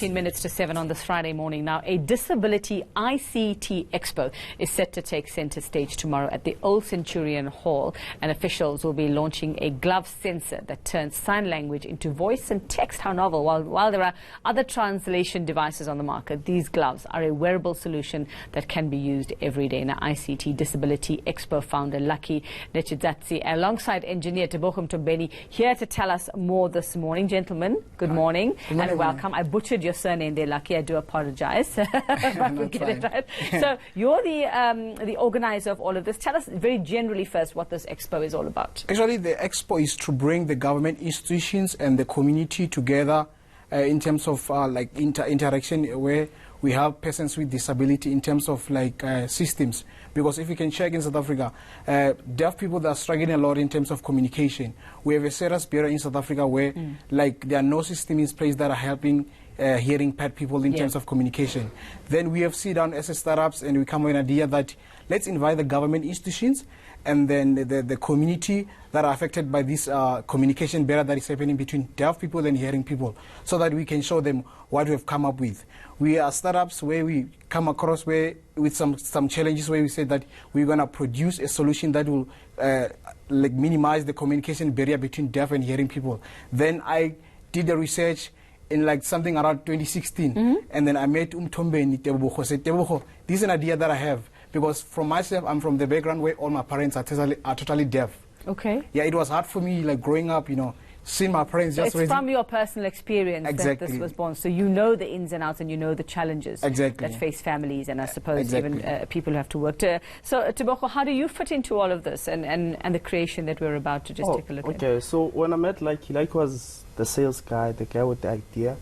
14 minutes to 7 on this Friday morning. Now, a disability ICT expo is set to take center stage tomorrow at the Old Centurion Hall, and officials will be launching a glove sensor that turns sign language into voice and text. How novel. While there are other translation devices on the market, these gloves are a wearable solution that can be used every day. Now, ICT Disability Expo founder Lucky Nechizatsi, alongside engineer Tebogo Mtombeni, here to tell us more this morning. Gentlemen, good morning, and welcome. I butchered your surname there, Lucky. I do apologize if I get it right. So you're the organizer of all of this. Tell us very generally first what this expo is all about. Actually, the expo is to bring the government institutions and the community together in terms of like interaction where we have persons with disability in terms of like systems. Because if you can check in South Africa, deaf people that are struggling a lot in terms of communication. We have a serious barrier in South Africa where like there are no systems in place that are helping hearing impaired people in terms of communication. Then we have sit down as a startups and we come with an idea that let's invite the government institutions and then the community that are affected by this communication barrier that is happening between deaf people and hearing people, so that we can show them what we have come up with. We are startups where we come across with some challenges where we say that we're going to produce a solution that will like minimize the communication barrier between deaf and hearing people. Then I did the research in like something around 2016, and then I met Mtombeni Tebogo. Said, Tebogo, this is an idea that I have, because from myself, I'm from the background where all my parents are totally deaf. Okay. Yeah, it was hard for me, like growing up, you know, seeing my parents so just it's from your personal experience that this was born. So you know the ins and outs and you know the challenges that face families and I suppose even people who have to work. So Tebogo, how do you fit into all of this and the creation that we're about to just take a look at? Okay, so when I met Lucky was the sales guy, the guy with the idea.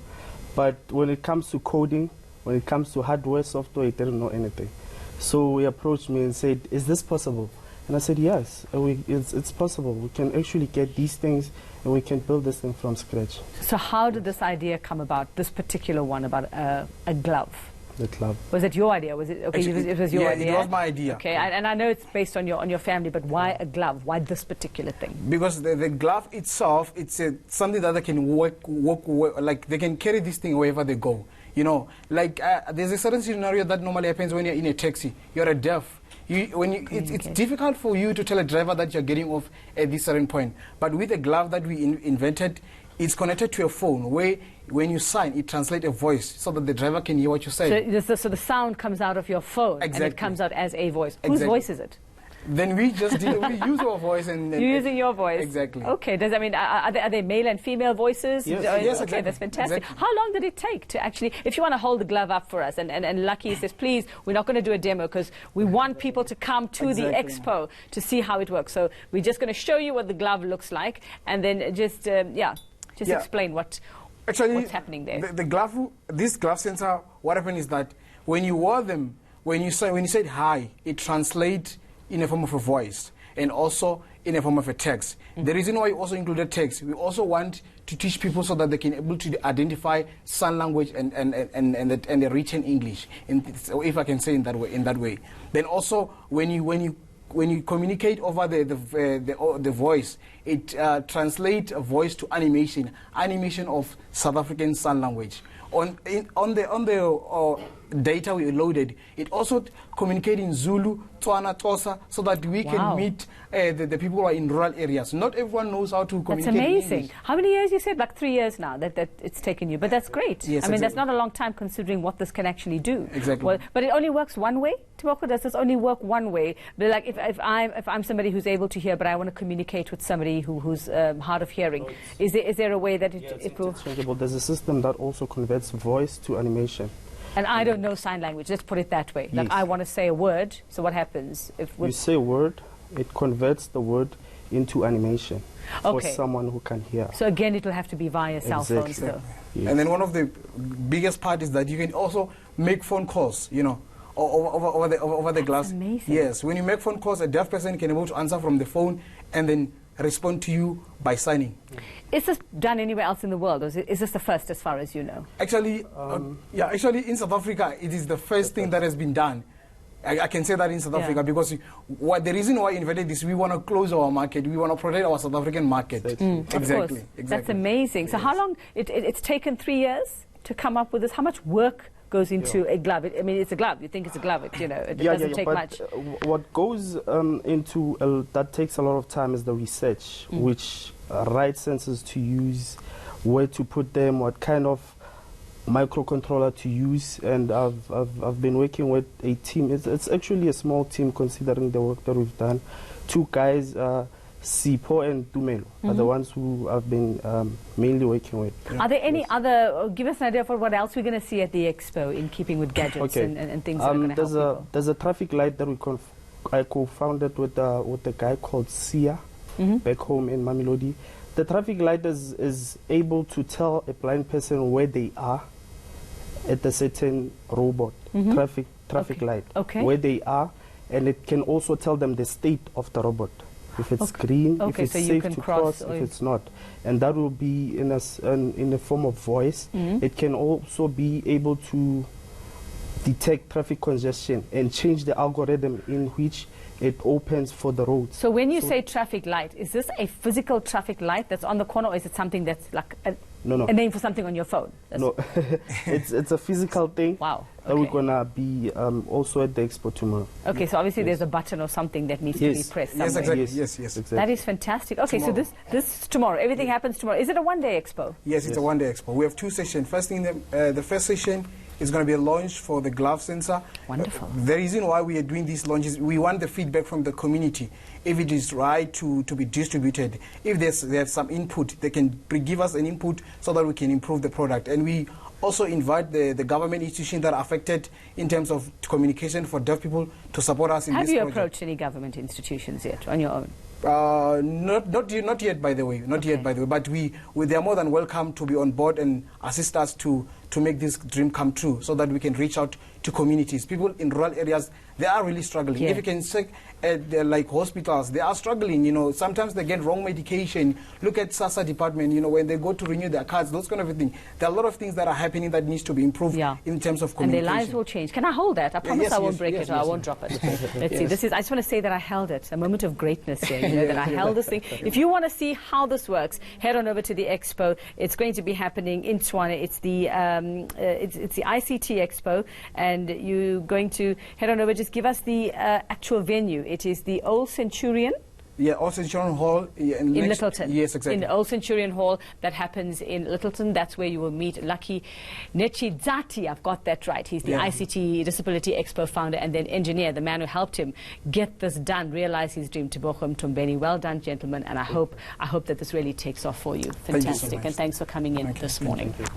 But when it comes to coding, when it comes to hardware, software, he didn't know anything. So he approached me and said, is this possible? And I said, yes, it's possible. We can actually get these things and we can build this thing from scratch. So how did this idea come about, this particular one about a glove? The glove. Was it your idea? Was it okay? Actually, it was your idea. It was my idea. Okay, and I know it's based on your family, but why a glove? Why this particular thing? Because the glove itself, it's something that they can work, like they can carry this thing wherever they go. You know, like there's a certain scenario that normally happens when you're in a taxi. You're a deaf. It's difficult for you to tell a driver that you're getting off at this certain point. But with a glove that we invented, it's connected to a phone where when you sign, it translates a voice so that the driver can hear what you say. So the sound comes out of your phone and it comes out as a voice. Whose voice is it? Then we just we use our voice and you're using your voice. Exactly. Okay. Does I mean are they male and female voices? Yes. Okay, Exactly. That's fantastic. Exactly. How long did it take to actually? If you want to hold the glove up for us, and Lucky says, please, we're not going to do a demo because we want people to come to the expo to see how it works. So we're just going to show you what the glove looks like, and then just explain what's happening there. The glove, this glove sensor, what happened is that when you wore them, when you said hi, it translates in a form of a voice and also in a form of a text. The reason why we also included text, we also want to teach people so that they can able to identify sign language and the written English, if I can say in that way. Then also when you communicate over the voice, it translates a voice to animation of South African sign language. On the data we loaded, it also communicates in Zulu, Tswana, Xhosa, so that we can meet the people who are in rural areas. Not everyone knows how to communicate. That's amazing. In English. How many years? You said like 3 years now that it's taken you, but that's great. Yes, I mean, that's not a long time considering what this can actually do. Exactly. Well, but it only works one way. Tebogo, does this only work one way? But like if I'm somebody who's able to hear, but I want to communicate with somebody who's hard of hearing, is there a way that it will? Interchangeable. There's a system that also converts voice to animation. And I don't know sign language. Let's put it that way. Like I want to say a word. So what happens if you say a word? It converts the word into animation for someone who can hear. So again, it will have to be via cell phones, though. Yes. And then one of the biggest part is that you can also make phone calls. You know, over the glass. That's amazing. Yes, when you make phone calls, a deaf person can be able to answer from the phone and then respond to you by signing. Is this done anywhere else in the world, or is this the first as far as you know? Actually, actually in South Africa, it is the first thing that has been done. I can say that in South Africa because the reason why I invented this, we want to close our market, we want to protect our South African market. Exactly. That's amazing. So how long? It's taken 3 years? to come up with this? How much work goes into a glove? I mean, it's a glove. You think it's a glove. It doesn't take much. What goes into that takes a lot of time is the research, which right sensors to use, where to put them, what kind of microcontroller to use. And I've been working with a team. It's actually a small team considering the work that we've done. 2 guys, Sipho and Tumelo, are the ones who I've been mainly working with. Are there any other, give us an idea for what else we're going to see at the expo in keeping with gadgets and things that are going to help people? There's a traffic light that I co-founded with a guy called Sia back home in Mamelodi. The traffic light is able to tell a blind person where they are at a certain robot, traffic light, where they are, and it can also tell them the state of the robot. If it's green, if it's safe to cross, if it's not. And that will be in the form of voice. It can also be able to detect traffic congestion and change the algorithm in which it opens for the road. So when you say traffic light, is this a physical traffic light that's on the corner, or is it something that's like a name for something on your phone? No, it's a physical thing. Wow. That we're going to be also at the expo tomorrow. Okay, so obviously there's a button or something that needs to be pressed somewhere. Yes, exactly. Yes, exactly. That is fantastic. Okay, tomorrow. So this is tomorrow. Everything happens tomorrow. Is it a one-day expo? Yes, it's a one-day expo. We have 2 sessions. First thing, the first session is going to be a launch for the glove sensor. Wonderful. The reason why we are doing these launches, we want the feedback from the community. If it is right to be distributed, if there's some input, they can give us an input so that we can improve the product. And we also invite the government institutions that are affected in terms of communication for deaf people to support us in this project. Have you approached any government institutions yet on your own? Not yet, by the way. Not yet, by the way. But they are more than welcome to be on board and assist us to make this dream come true, so that we can reach out to communities. People in rural areas, they are really struggling. If you can check at like hospitals, they are struggling. You know, sometimes they get wrong medication. Look at SASSA department. You know, when they go to renew their cards, those kind of things. There are a lot of things that are happening that needs to be improved in terms of communication. And their lives will change. Can I hold that? I promise I won't break it or I won't drop it. Let's see. This is. I just want to say that I held it. A moment of greatness here. You know, that I held this thing. If you want to see how this works, head on over to the expo. It's going to be happening in Tshwane. It's the ICT Expo, and you're going to head on over. Just give us the actual venue. It is the Old Centurion. Yeah, Old Centurion Hall. In Littleton. Yes, exactly. In the Old Centurion Hall, that happens in Littleton. That's where you will meet Lucky Nechidzati. I've got that right. He's the ICT Disability Expo founder and then engineer, the man who helped him get this done, realize his dream. Tebogo Mtombeni. Well done, gentlemen, and I hope that this really takes off for you. Fantastic. Thank you so much. And thanks for coming in this morning.